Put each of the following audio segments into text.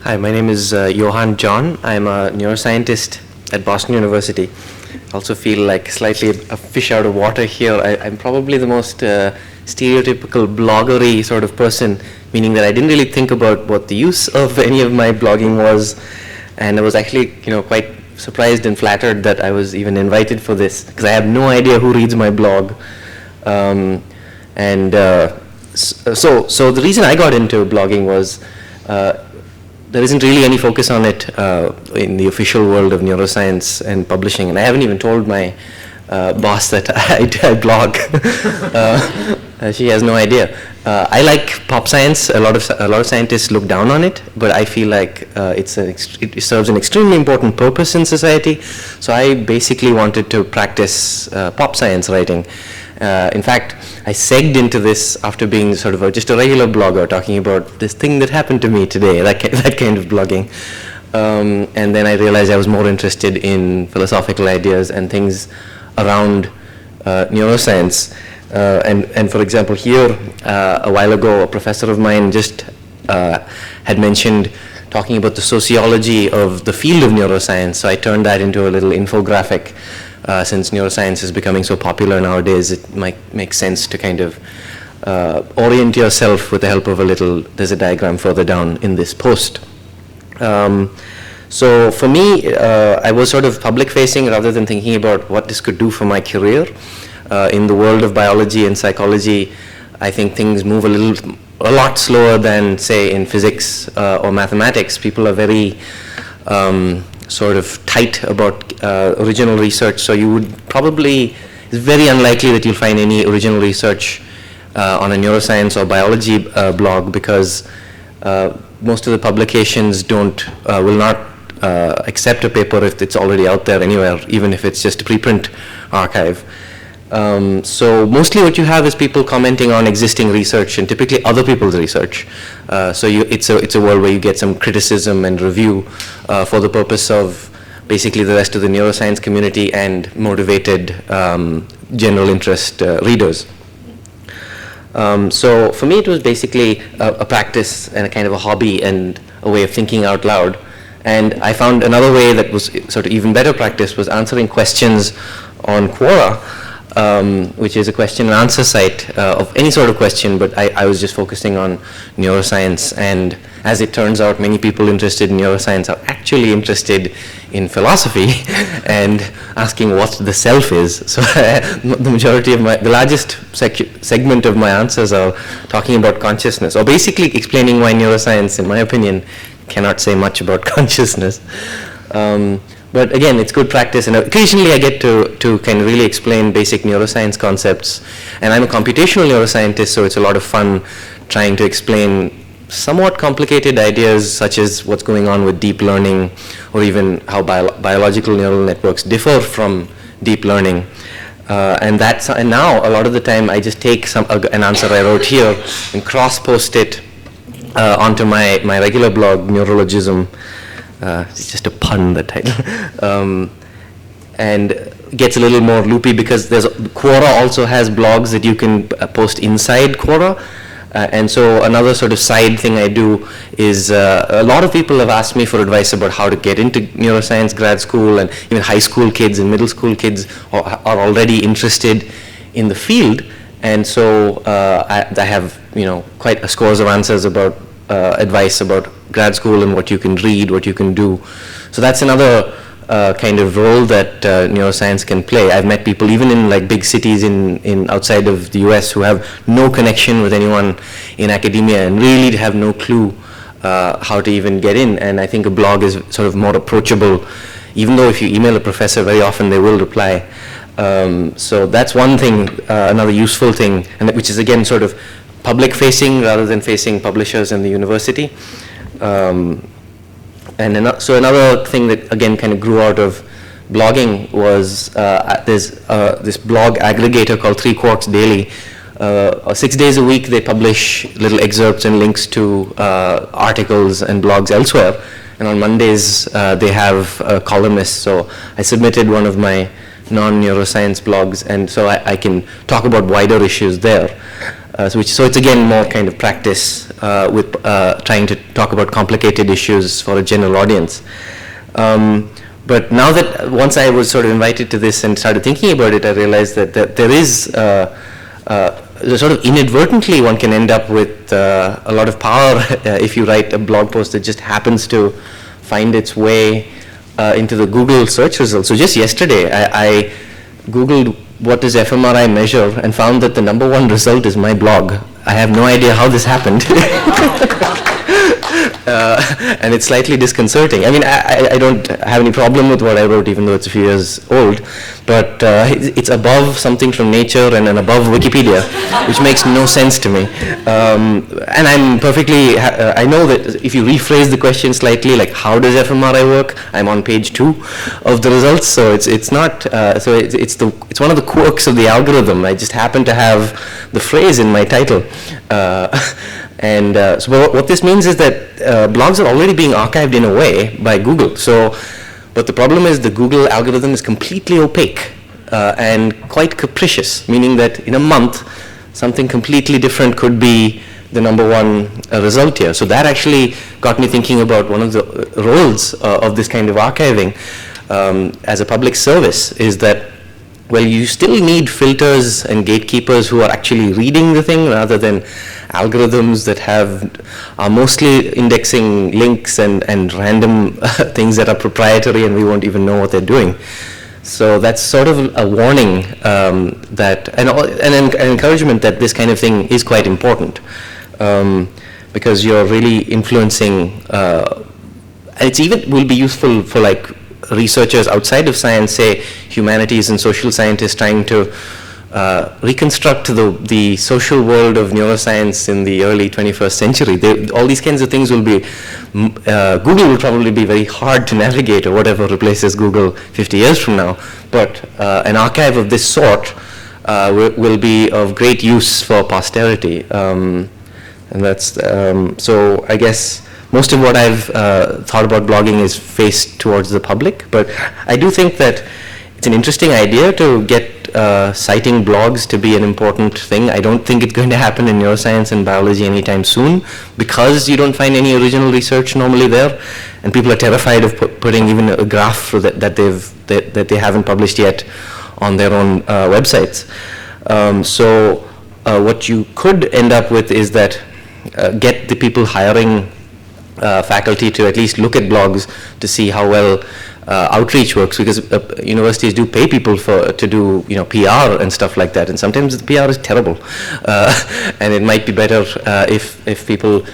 Hi, my name is Johan John. I'm a neuroscientist at Boston University. I also feel like slightly a fish out of water here. I'm probably the most stereotypical bloggery sort of person, meaning that I didn't really think about what the use of any of my blogging was, and I was actually, quite surprised and flattered that I was even invited for this, because I have no idea who reads my blog. So the reason I got into blogging was there isn't really any focus on it in the official world of neuroscience and publishing, and I haven't even told my boss that I blog. She has no idea. I like pop science. A lot of scientists look down on it, but I feel like it serves an extremely important purpose in society. So I basically wanted to practice pop science writing. In fact, I segged into this after being sort of just a regular blogger, talking about this thing that happened to me today, that kind of blogging. And then I realized I was more interested in philosophical ideas and things around neuroscience. And for example, here, a while ago, a professor of mine just had mentioned talking about the sociology of the field of neuroscience. So I turned that into a little infographic. Since neuroscience is becoming so popular nowadays, it might make sense to kind of orient yourself with the help of there's a diagram further down in this post. So for me, I was sort of public facing rather than thinking about what this could do for my career. In the world of biology and psychology, I think things move a lot slower than, say, in physics or mathematics. People are very sort of tight about original research, so you would probably, it's very unlikely that you'll find any original research on a neuroscience or biology blog, because most of the publications will not accept a paper if it's already out there anywhere, even if it's just a preprint archive. So mostly what you have is people commenting on existing research, and typically other people's research. So it's a world where you get some criticism and review for the purpose of basically the rest of the neuroscience community and motivated general interest readers. So for me, it was basically a practice and a kind of a hobby and a way of thinking out loud. And I found another way that was sort of even better practice was answering questions on Quora, which is a question and answer site of any sort of question, but I was just focusing on neuroscience. And as it turns out, many people interested in neuroscience are actually interested in philosophy and asking what the self is. So the majority of the largest segment of my answers are talking about consciousness, or basically explaining why neuroscience, in my opinion, cannot say much about consciousness. But again, it's good practice, and occasionally I get to kind of really explain basic neuroscience concepts. And I'm a computational neuroscientist, so it's a lot of fun trying to explain somewhat complicated ideas, such as what's going on with deep learning, or even how biological neural networks differ from deep learning. And now a lot of the time I just take an answer I wrote here and cross-post it onto my regular blog, Neurologism. It's just a pun, the title. And it gets a little more loopy because Quora also has blogs that you can post inside Quora. And so another sort of side thing I do is a lot of people have asked me for advice about how to get into neuroscience grad school, and even high school kids and middle school kids are already interested in the field. And so I have quite a scores of answers about advice about grad school and what you can read, what you can do. So that's another kind of role that neuroscience can play. I've met people even in like big cities in outside of the US who have no connection with anyone in academia and really have no clue how to even get in. And I think a blog is sort of more approachable, even though if you email a professor, very often they will reply. So that's one thing, another useful thing, and which is again sort of public facing rather than facing publishers and the university. So another thing that again kind of grew out of blogging was there's this blog aggregator called 3 Quarks Daily. 6 days a week they publish little excerpts and links to articles and blogs elsewhere. And on Mondays they have columnists. So I submitted one of my non-neuroscience blogs, and so I can talk about wider issues there. So it's again more kind of practice with trying to talk about complicated issues for a general audience. But now that once I was sort of invited to this and started thinking about it, I realized that there is sort of inadvertently one can end up with a lot of power if you write a blog post that just happens to find its way into the Google search results. So just yesterday, I Googled what does fMRI measure and found that the #1 result is my blog. I have no idea how this happened. And it's slightly disconcerting. I mean, I don't have any problem with what I wrote, even though it's a few years old, but it's above something from Nature and above Wikipedia, which makes no sense to me. And I'm perfectly, I know that if you rephrase the question slightly, like how does fMRI work, I'm on page 2 of the results, so it's not, so it's one of the quirks of the algorithm. I just happen to have the phrase in my title. And so what this means is that blogs are already being archived in a way by Google. So, but the problem is the Google algorithm is completely opaque and quite capricious, meaning that in a month, something completely different could be the #1 result here. So that actually got me thinking about one of the roles of this kind of archiving as a public service is that, well, you still need filters and gatekeepers who are actually reading the thing rather than algorithms that are mostly indexing links and random things that are proprietary and we won't even know what they're doing. So that's sort of a warning that, and an encouragement that this kind of thing is quite important because you're really influencing, and it's even will be useful for like researchers outside of science, say humanities and social scientists trying to reconstruct the social world of neuroscience in the early 21st century. All these kinds of things will be, Google will probably be very hard to navigate, or whatever replaces Google 50 years from now, but an archive of this sort will be of great use for posterity. And that's, so I guess most of what I've thought about blogging is faced towards the public, but I do think that it's an interesting idea to get citing blogs to be an important thing. I don't think it's going to happen in neuroscience and biology anytime soon because you don't find any original research normally there, and people are terrified of putting even a graph that they haven't published yet on their own websites. So what you could end up with is that get the people hiring faculty to at least look at blogs to see how well outreach works, because universities do pay people to do PR and stuff like that, and sometimes the PR is terrible, and it might be better if people,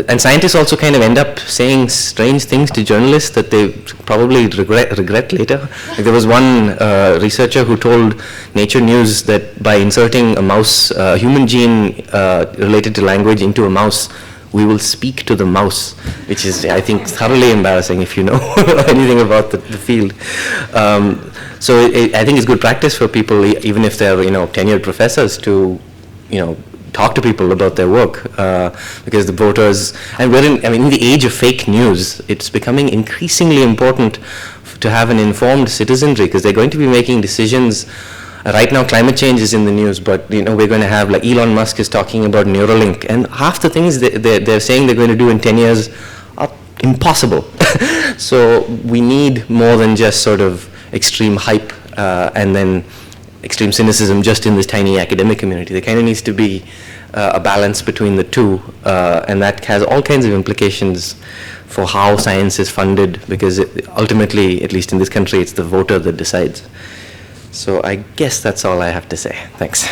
and scientists also kind of end up saying strange things to journalists that they probably regret later. Like there was one researcher who told Nature News that by inserting a mouse human gene related to language into a mouse, we will speak to the mouse, which is, I think, thoroughly embarrassing if you know anything about the field. So I think it's good practice for people, even if they're tenured professors, to talk to people about their work, because the voters, and in the age of fake news, it's becoming increasingly important to have an informed citizenry, because they're going to be making decisions. Right now, climate change is in the news, but we're going to have, like, Elon Musk is talking about Neuralink, and half the things they're saying they're going to do in 10 years are impossible. So we need more than just sort of extreme hype and then extreme cynicism just in this tiny academic community. There kind of needs to be a balance between the two, and that has all kinds of implications for how science is funded, because ultimately, at least in this country, it's the voter that decides. So I guess that's all I have to say. Thanks.